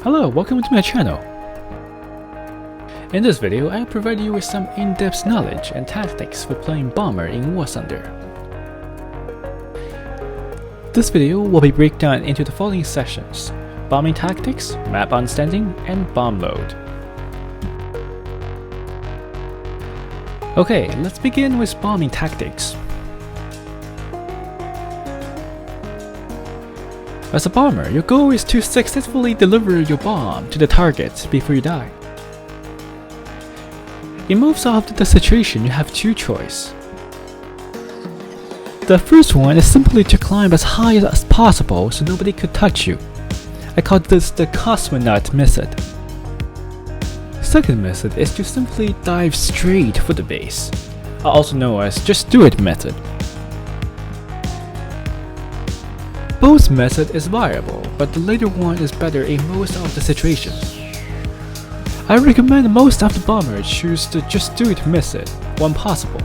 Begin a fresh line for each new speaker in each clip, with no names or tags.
Hello, welcome to my channel. In this video, I'll provide you with some in-depth knowledge and tactics for playing Bomber in War Thunder. This video will be broken down into the following sessions: bombing tactics, map understanding, and bomb load. Okay, let's begin with bombing tactics. As a bomber, your goal is to successfully deliver your bomb to the target before you die. In most of the situation, you have two choices. The first one is simply to climb as high as possible so nobody could touch you. I call this the cosmonaut method. Second method is to simply dive straight for the base, also known as just do it method. Both method is viable, but the later one is better in most of the situations. I recommend most of the bombers choose the just do it method when possible.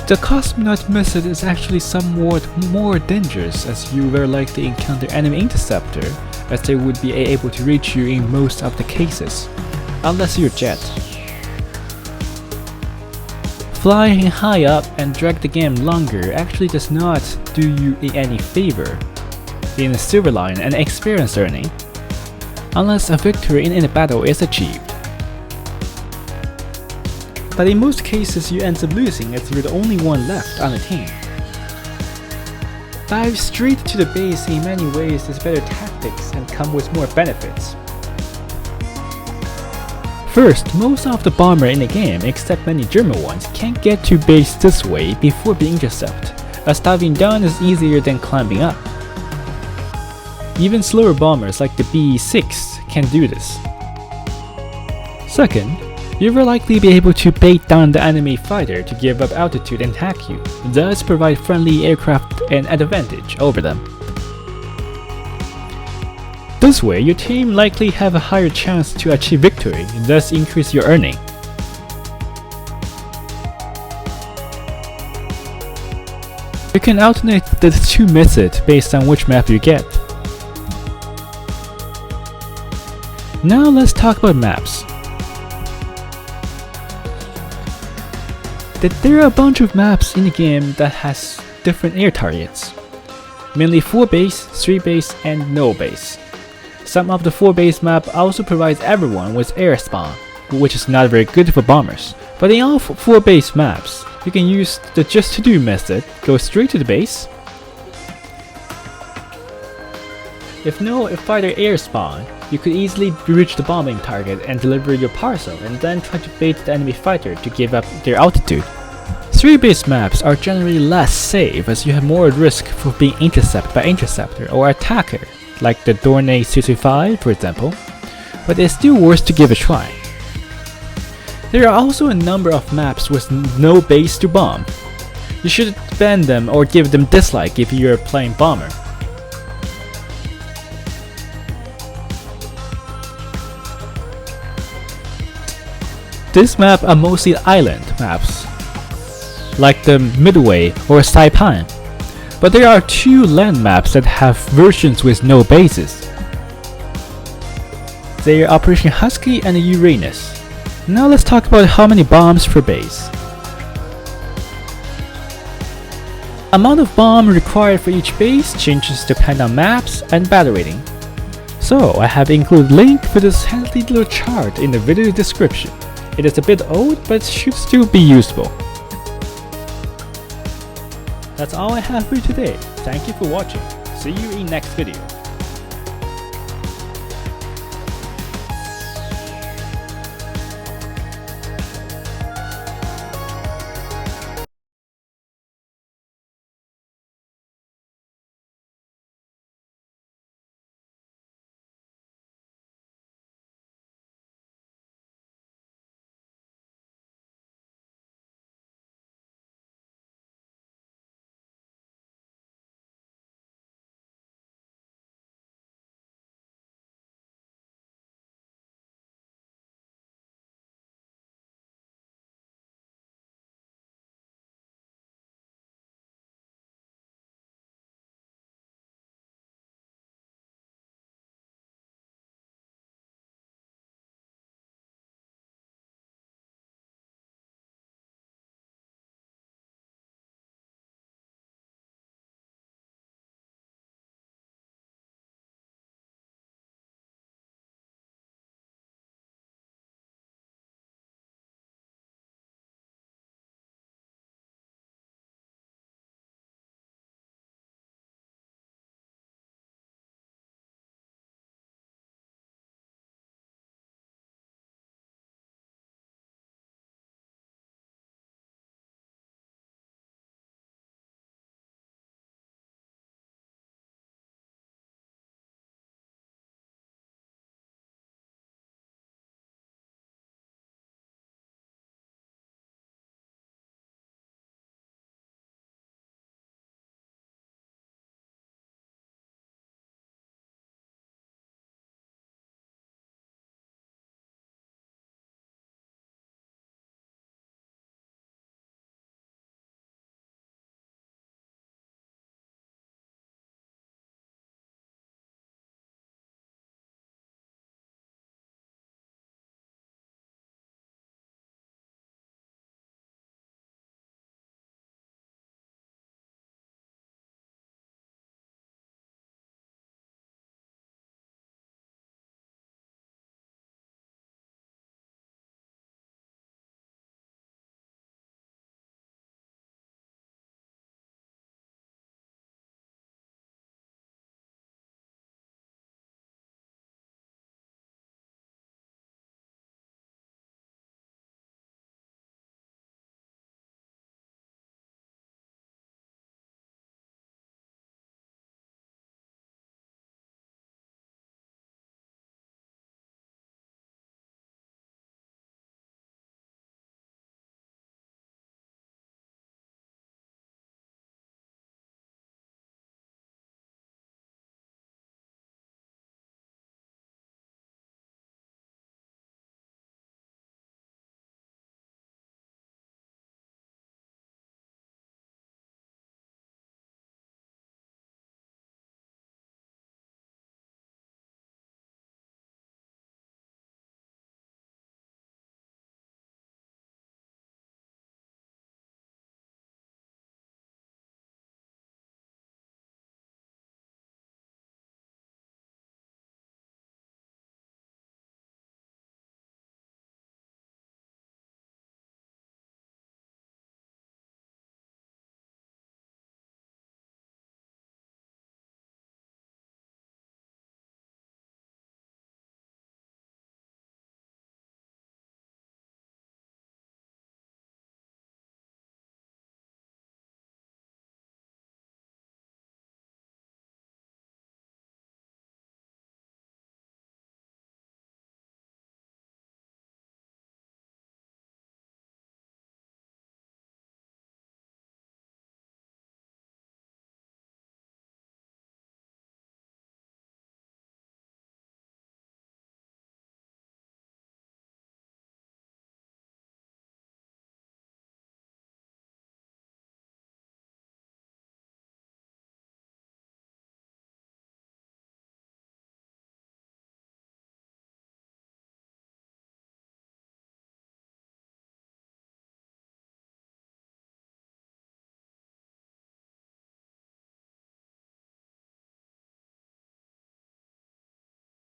The cosmonaut method is actually somewhat more dangerous, as you very likely encounter enemy interceptor, as they would be able to reach you in most of the cases, unless you're jet. Flying high up and drag the game longer actually does not do you any favor in Silverline and experience earning, unless a victory in a battle is achieved. But in most cases you end up losing as you're the only one left on the team. Dive straight to the base in many ways is better tactics and come with more benefits. First, most of the bomber in the game, except many German ones, can't get to base this way before being intercepted, as diving down is easier than climbing up. Even slower bombers like the B-6 can do this. Second, you will likely be able to bait down the enemy fighter to give up altitude and attack you, thus provide friendly aircraft an advantage over them. This way, your team likely have a higher chance to achieve victory, thus increase your earning. You can alternate the two methods based on which map you get. Now let's talk about maps. There are a bunch of maps in the game that has different air targets, mainly 4 base, 3 base, and no base. Some of the 4 base map also provides everyone with air spawn, which is not very good for bombers. But in all 4 base maps, you can use the just to do method, go straight to the base. If no fighter air spawn, you could easily reach the bombing target and deliver your parcel and then try to bait the enemy fighter to give up their altitude. 3 base maps are generally less safe as you have more risk for being intercepted by interceptor or attacker, like the Dornay 335 for example, but it's still worth to give a try. There are also a number of maps with no base to bomb. You should ban them or give them dislike if you are playing bomber. These maps are mostly island maps, like the Midway or Saipan. But there are 2 land maps that have versions with no bases. They are Operation Husky and Uranus. Now let's talk about how many bombs per base. Amount of bomb required for each base changes depending on maps and battle rating. So I have included link for this handy little chart in the video description. It is a bit old but should still be useful. That's all I have for you today. Thank you for watching. See you in next video.